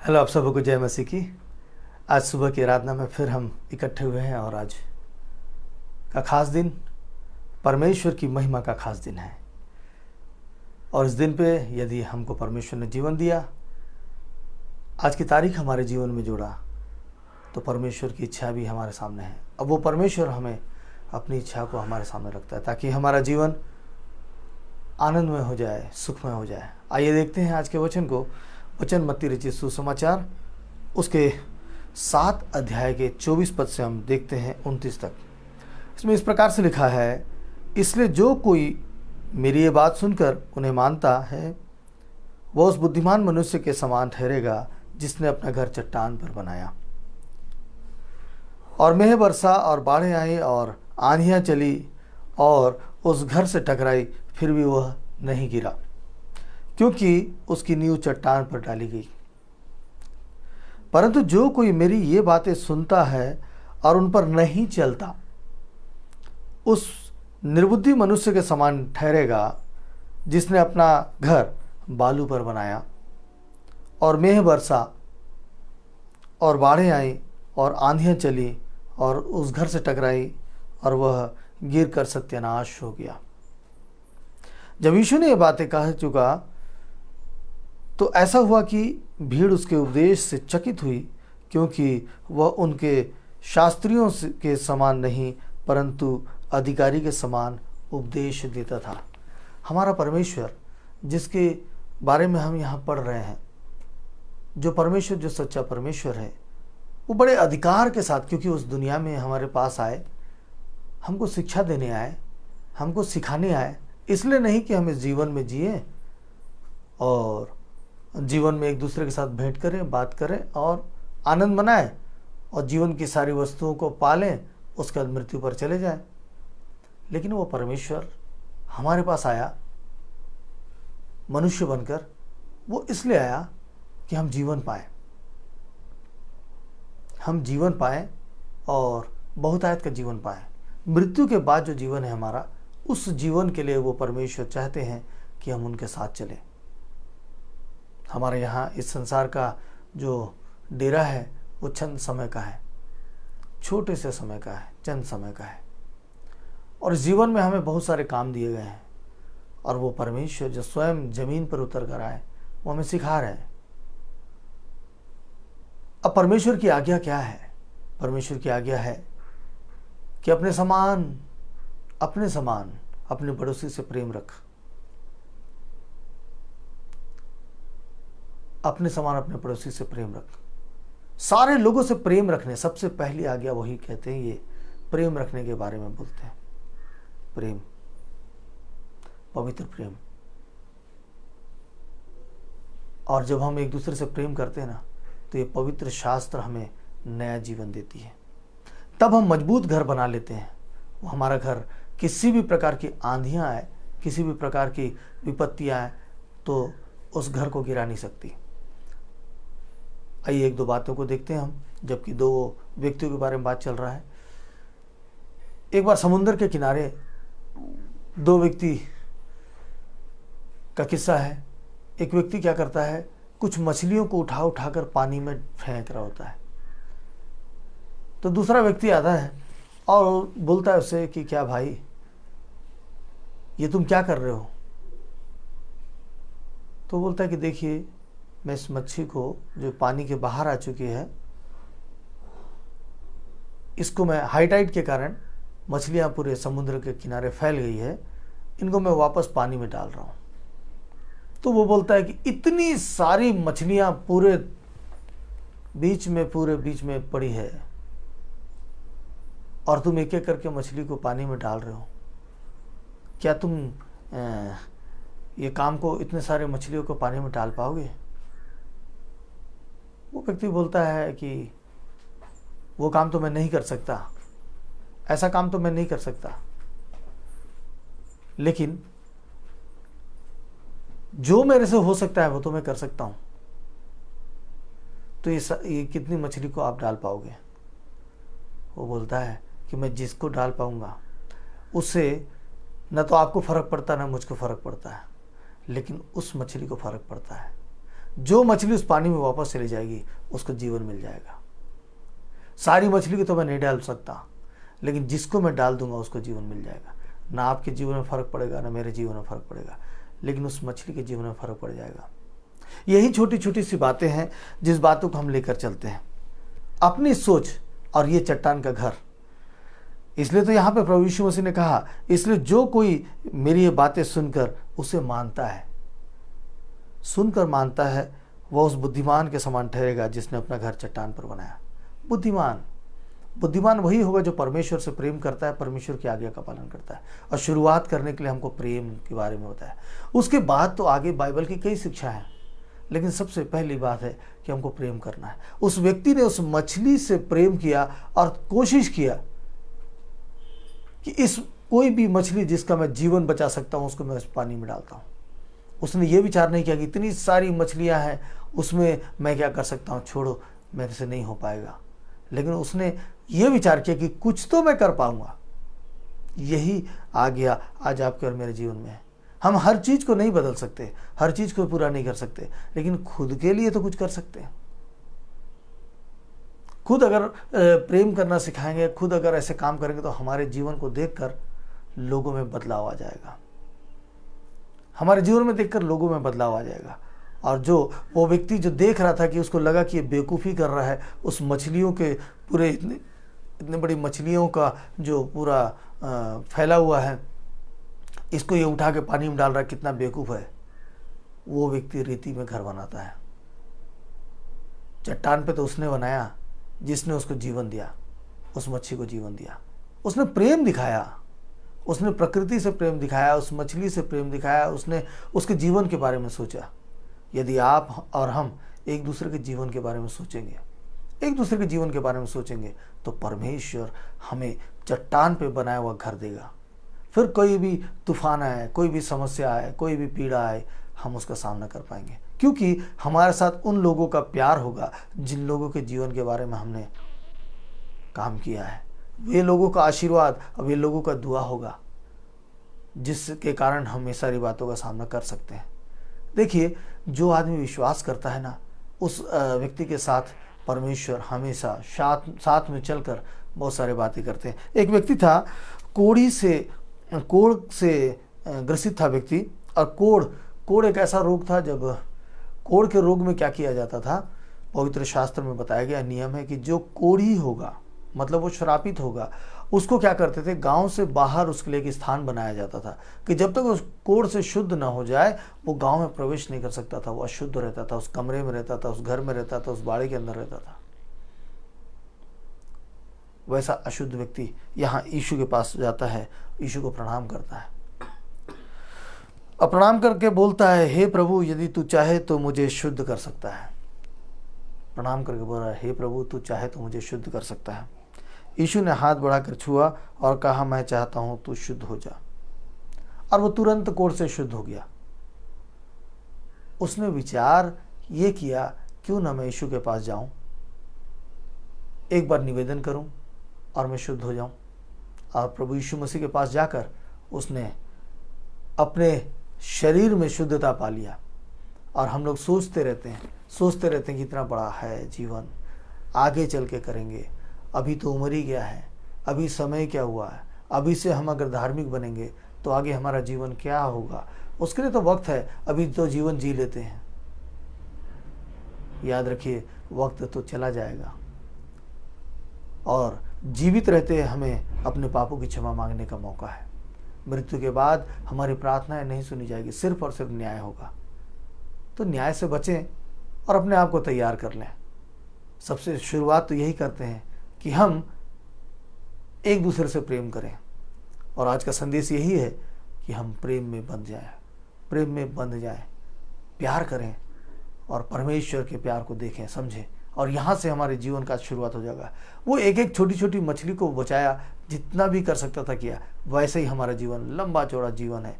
Hello, आप सबको जय मसीह की। आज सुबह की आराधना में फिर हम इकट्ठे हुए हैं और आज का खास दिन परमेश्वर की महिमा का खास दिन है। और इस दिन पे यदि हमको परमेश्वर ने जीवन दिया, आज की तारीख हमारे जीवन में जोड़ा, तो परमेश्वर की इच्छा भी हमारे सामने है। अब वो परमेश्वर हमें अपनी इच्छा को हमारे सामने रखता है ताकि हमारा जीवन आनंदमय हो जाए, सुखमय हो जाए। आइए देखते हैं आज के वचन को। वचन मत्ती रचित सुसमाचार उसके 7 अध्याय के 24 पद से हम देखते हैं 29 तक। इसमें इस प्रकार से लिखा है, इसलिए जो कोई मेरी ये बात सुनकर उन्हें मानता है वह उस बुद्धिमान मनुष्य के समान ठहरेगा जिसने अपना घर चट्टान पर बनाया। और मेह बरसा और बाढ़ें आई और आंधियां चली और उस घर से टकराई, फिर भी वह नहीं गिरा क्योंकि उसकी नींव चट्टान पर डाली गई। परंतु जो कोई मेरी ये बातें सुनता है और उन पर नहीं चलता, उस निर्बुद्धि मनुष्य के समान ठहरेगा जिसने अपना घर बालू पर बनाया। और मेह बरसा और बाढ़ें आई और आंधियां चली और उस घर से टकराई और वह गिर कर सत्यानाश हो गया। जब यीशु ने ये बातें कह चुका तो ऐसा हुआ कि भीड़ उसके उपदेश से चकित हुई, क्योंकि वह उनके शास्त्रियों के समान नहीं परंतु अधिकारी के समान उपदेश देता था। हमारा परमेश्वर जिसके बारे में हम यहाँ पढ़ रहे हैं, जो परमेश्वर, जो सच्चा परमेश्वर है, वो बड़े अधिकार के साथ, क्योंकि उस दुनिया में हमारे पास आए, हमको शिक्षा देने आए, हमको सिखाने आए। इसलिए नहीं कि हम इस जीवन में जिए और जीवन में एक दूसरे के साथ भेंट करें, बात करें और आनंद मनाएं और जीवन की सारी वस्तुओं को पालें, उसके बाद मृत्यु पर चले जाएं। लेकिन वो परमेश्वर हमारे पास आया मनुष्य बनकर। वो इसलिए आया कि हम जीवन पाएं, हम जीवन पाएं और बहुतायत का जीवन पाएं। मृत्यु के बाद जो जीवन है हमारा, उस जीवन के लिए वो परमेश्वर चाहते हैं कि हम उनके साथ चलें। हमारे यहाँ इस संसार का जो डेरा है वो चंद समय का है, छोटे से समय का है, चंद समय का है। और इस जीवन में हमें बहुत सारे काम दिए गए हैं और वो परमेश्वर जो स्वयं जमीन पर उतर कर आए, वो हमें सिखा रहे हैं। अब परमेश्वर की आज्ञा क्या है? परमेश्वर की आज्ञा है कि अपने समान अपने पड़ोसी से प्रेम रख। अपने समान अपने पड़ोसी से प्रेम रख। सारे लोगों से प्रेम रखने, सबसे पहली आज्ञा वही कहते हैं, ये प्रेम रखने के बारे में बोलते हैं। प्रेम, पवित्र प्रेम। और जब हम एक दूसरे से प्रेम करते हैं ना, तो ये पवित्र शास्त्र हमें नया जीवन देती है। तब हम मजबूत घर बना लेते हैं। वो हमारा घर किसी भी प्रकार की आंधियां आए, किसी भी प्रकार की विपत्तियां आए, तो उस घर को गिरा नहीं सकती। आइए एक दो बातों को देखते हैं हम, जबकि 2 व्यक्तियों के बारे में बात चल रहा है। एक बार समुद्र के किनारे 2 व्यक्ति का किस्सा है। एक व्यक्ति क्या करता है, कुछ मछलियों को उठा कर पानी में फेंक रहा होता है। तो दूसरा व्यक्ति आता है और बोलता है उससे कि क्या भाई, ये तुम क्या कर रहे हो? तो बोलता है कि देखिए, मैं इस मच्छी को जो पानी के बाहर आ चुकी है, इसको मैं हाई टाइड के कारण मछलियां पूरे समुद्र के किनारे फैल गई है, इनको मैं वापस पानी में डाल रहा हूं। तो वो बोलता है कि इतनी सारी मछलियां पूरे बीच में पड़ी है और तुम एक एक करके मछली को पानी में डाल रहे हो, क्या तुम ये काम को, इतने सारे मछलियों को पानी में डाल पाओगे? वो व्यक्ति बोलता है कि वो काम तो मैं नहीं कर सकता, ऐसा काम तो मैं नहीं कर सकता, लेकिन जो मेरे से हो सकता है वो तो मैं कर सकता हूं। तो ये कितनी मछली को आप डाल पाओगे? वो बोलता है कि मैं जिसको डाल पाऊंगा उससे न तो आपको फर्क पड़ता, ना मुझको फर्क पड़ता है, लेकिन उस मछली को फर्क पड़ता है जो मछली उस पानी में वापस चली जाएगी उसको जीवन मिल जाएगा। सारी मछली को तो मैं नहीं डाल सकता, लेकिन जिसको मैं डाल दूंगा उसको जीवन मिल जाएगा। ना आपके जीवन में फर्क पड़ेगा, ना मेरे जीवन में फर्क पड़ेगा, लेकिन उस मछली के जीवन में फर्क पड़ जाएगा। यही छोटी छोटी सी बातें हैं जिस बातों को हम लेकर चलते हैं, अपनी सोच और ये चट्टान का घर। इसलिए तो यहाँ पे प्रभु यीशु मसीह ने कहा, इसलिए जो कोई मेरी ये बातें सुनकर उसे मानता है, सुनकर मानता है, वह उस बुद्धिमान के समान ठहरेगा जिसने अपना घर चट्टान पर बनाया। बुद्धिमान वही होगा जो परमेश्वर से प्रेम करता है, परमेश्वर की आज्ञा का पालन करता है। और शुरुआत करने के लिए हमको प्रेम के बारे में होता है। उसके बाद तो आगे बाइबल की कई शिक्षा हैं, लेकिन सबसे पहली बात है कि हमको प्रेम करना है। उस व्यक्ति ने उस मछली से प्रेम किया और कोशिश किया कि इस कोई भी मछली जिसका मैं जीवन बचा सकता हूँ उसको मैं उस पानी में डालता हूँ। उसने ये विचार नहीं किया कि इतनी सारी मछलियाँ हैं, उसमें मैं क्या कर सकता हूँ, छोड़ो मेरे से नहीं हो पाएगा। लेकिन उसने ये विचार किया कि कुछ तो मैं कर पाऊंगा। यही आज्ञा आज आपके और मेरे जीवन में है। हम हर चीज़ को नहीं बदल सकते, हर चीज़ को पूरा नहीं कर सकते, लेकिन खुद के लिए तो कुछ कर सकते हैं। खुद अगर प्रेम करना सिखाएंगे, खुद अगर ऐसे काम करेंगे तो हमारे जीवन को देखकर लोगों में बदलाव आ जाएगा। हमारे जीवन में देखकर लोगों में बदलाव आ जाएगा। और जो वो व्यक्ति जो देख रहा था कि उसको लगा कि ये बेवकूफ़ी कर रहा है, उस मछलियों के पूरे इतने बड़ी मछलियों का जो पूरा फैला हुआ है, इसको ये उठा के पानी में डाल रहा है, कितना बेवकूफ़ है। वो व्यक्ति रेती में घर बनाता है। चट्टान पे तो उसने बनाया जिसने उसको जीवन दिया, उस मच्छी को जीवन दिया। उसने प्रेम दिखाया, उसने प्रकृति से प्रेम दिखाया, उस मछली से प्रेम दिखाया, उसने उसके जीवन के बारे में सोचा। यदि आप और हम एक दूसरे के जीवन के बारे में सोचेंगे, एक दूसरे के जीवन के बारे में सोचेंगे, तो परमेश्वर हमें चट्टान पे बनाया हुआ घर देगा। फिर कोई भी तूफान आए, कोई भी समस्या आए, कोई भी पीड़ा आए, हम उसका सामना कर पाएंगे, क्योंकि हमारे साथ उन लोगों का प्यार होगा जिन लोगों के जीवन के बारे में हमने काम किया है। वे लोगों का आशीर्वाद और वे लोगों का दुआ होगा जिसके कारण हम ये सारी बातों का सामना कर सकते हैं। देखिए, जो आदमी विश्वास करता है ना, उस व्यक्ति के साथ परमेश्वर हमेशा साथ में चलकर बहुत सारे बातें करते हैं। एक व्यक्ति था, कोढ़ से ग्रसित था व्यक्ति। और कोढ़ एक ऐसा रोग था, जब कोढ़ के रोग में क्या किया जाता था, पवित्र शास्त्र में बताया गया नियम है कि जो कोढ़ी होगा, मतलब वो श्रापित होगा, उसको क्या करते थे, गांव से बाहर उसके लिए एक स्थान बनाया जाता था कि जब तक उस कोढ़ से शुद्ध ना हो जाए वो गांव में प्रवेश नहीं कर सकता था। वो अशुद्ध रहता था, उस कमरे में रहता था, उस घर में रहता था, उस बाड़ी के अंदर रहता था। वैसा अशुद्ध व्यक्ति यहाँ यीशु के पास जाता है, यीशु को प्रणाम करता है और प्रणाम करके बोलता है, हे प्रभु, यदि तू चाहे तो मुझे शुद्ध कर सकता है। प्रणाम करके बोल रहा है, हे प्रभु, तू चाहे तो मुझे शुद्ध कर सकता है। यीशु ने हाथ बढ़ाकर छुआ और कहा, मैं चाहता हूं तू शुद्ध हो जा। और वो तुरंत कोढ़ से शुद्ध हो गया। उसने विचार ये किया, क्यों ना मैं यीशु के पास जाऊं, एक बार निवेदन करूं और मैं शुद्ध हो जाऊं। और प्रभु यीशु मसीह के पास जाकर उसने अपने शरीर में शुद्धता पा लिया। और हम लोग सोचते रहते हैं कि इतना बड़ा है जीवन, आगे चल के करेंगे, अभी तो उम्र ही गया है, अभी समय क्या हुआ है, अभी से हम अगर धार्मिक बनेंगे तो आगे हमारा जीवन क्या होगा, उसके लिए तो वक्त है, अभी तो जीवन जी लेते हैं। याद रखिए, वक्त तो चला जाएगा और जीवित रहते हमें अपने पापों की क्षमा मांगने का मौका है। मृत्यु के बाद हमारी प्रार्थनाएं नहीं सुनी जाएगी, सिर्फ और सिर्फ न्याय होगा। तो न्याय से बचें और अपने आप को तैयार कर लें। सबसे शुरुआत तो यही करते हैं कि हम एक दूसरे से प्रेम करें। और आज का संदेश यही है कि हम प्रेम में बंध जाएं, प्यार करें और परमेश्वर के प्यार को देखें, समझें। और यहाँ से हमारे जीवन का शुरुआत हो जाएगा। वो एक एक छोटी छोटी मछली को बचाया, जितना भी कर सकता था किया। वैसे ही हमारा जीवन लंबा चौड़ा जीवन है,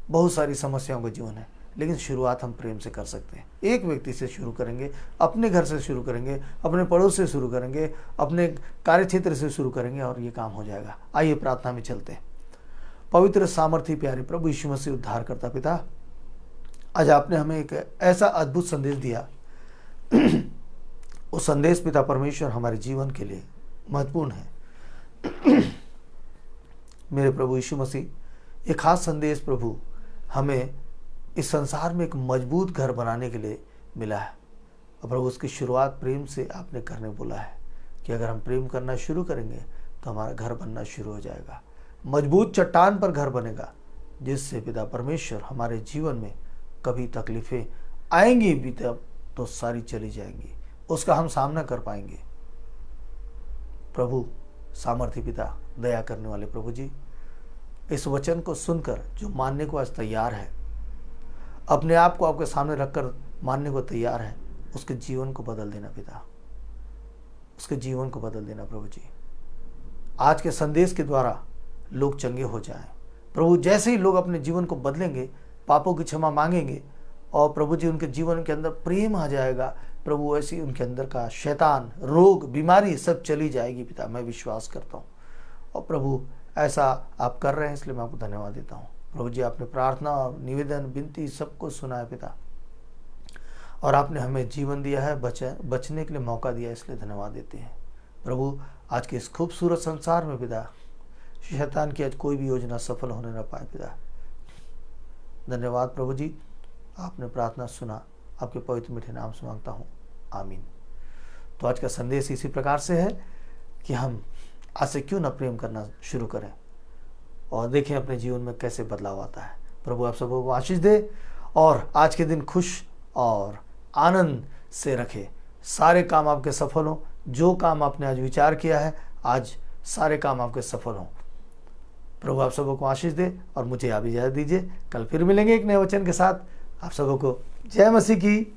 बहुत सारी समस्याओं का जीवन है, लेकिन शुरुआत हम प्रेम से कर सकते हैं। एक व्यक्ति से शुरू करेंगे, अपने घर से शुरू करेंगे, अपने पड़ोस से शुरू करेंगे, अपने कार्यक्षेत्र से शुरू करेंगे और ये काम हो जाएगा। आइए प्रार्थना में चलते हैं। पवित्र सामर्थी प्यारे प्रभु यीशु मसीह उद्धारकर्ता पिता, आज आपने हमें एक ऐसा अद्भुत संदेश दिया। वो संदेश पिता परमेश्वर हमारे जीवन के लिए महत्वपूर्ण है। मेरे प्रभु यीशु मसीह, एक खास संदेश प्रभु हमें इस संसार में एक मजबूत घर बनाने के लिए मिला है। और प्रभु उसकी शुरुआत प्रेम से आपने करने बोला है कि अगर हम प्रेम करना शुरू करेंगे तो हमारा घर बनना शुरू हो जाएगा। मजबूत चट्टान पर घर बनेगा, जिससे पिता परमेश्वर हमारे जीवन में कभी तकलीफें आएंगी भी तब तो सारी चली जाएंगी, उसका हम सामना कर पाएंगे। प्रभु सामर्थ्य पिता, दया करने वाले प्रभु जी, इस वचन को सुनकर जो मानने को आज तैयार है, अपने आप को आपके सामने रखकर मानने को तैयार है, उसके जीवन को बदल देना पिता, उसके जीवन को बदल देना प्रभु जी। आज के संदेश के द्वारा लोग चंगे हो जाएं प्रभु। जैसे ही लोग अपने जीवन को बदलेंगे, पापों की क्षमा मांगेंगे और प्रभु जी उनके जीवन के अंदर प्रेम आ जाएगा प्रभु, ऐसे ही उनके अंदर का शैतान, रोग, बीमारी सब चली जाएगी पिता, मैं विश्वास करता हूँ। और प्रभु ऐसा आप कर रहे हैं, इसलिए मैं आपको धन्यवाद देता हूँ प्रभु जी। आपने प्रार्थना और निवेदन विनती सबको सुना है पिता, और आपने हमें जीवन दिया है, बचने के लिए मौका दिया है, इसलिए धन्यवाद देते हैं प्रभु। आज के इस खूबसूरत संसार में पिता, शैतान की आज कोई भी योजना सफल होने ना पाए पिता। धन्यवाद प्रभु जी, आपने प्रार्थना सुना, आपके पवित्र मीठे नाम से मांगता हूँ, आमीन। तो आज का संदेश इसी प्रकार से है कि हम आज से क्यों न प्रेम करना शुरू करें और देखें अपने जीवन में कैसे बदलाव आता है। प्रभु आप सबों को आशीष दे और आज के दिन खुश और आनंद से रखे। सारे काम आपके सफल हों, जो काम आपने आज विचार किया है, आज सारे काम आपके सफल हों। प्रभु आप सबों को आशीष दे और मुझे आप इजाज़त दीजिए। कल फिर मिलेंगे एक नए वचन के साथ। आप सबों को जय मसीह की।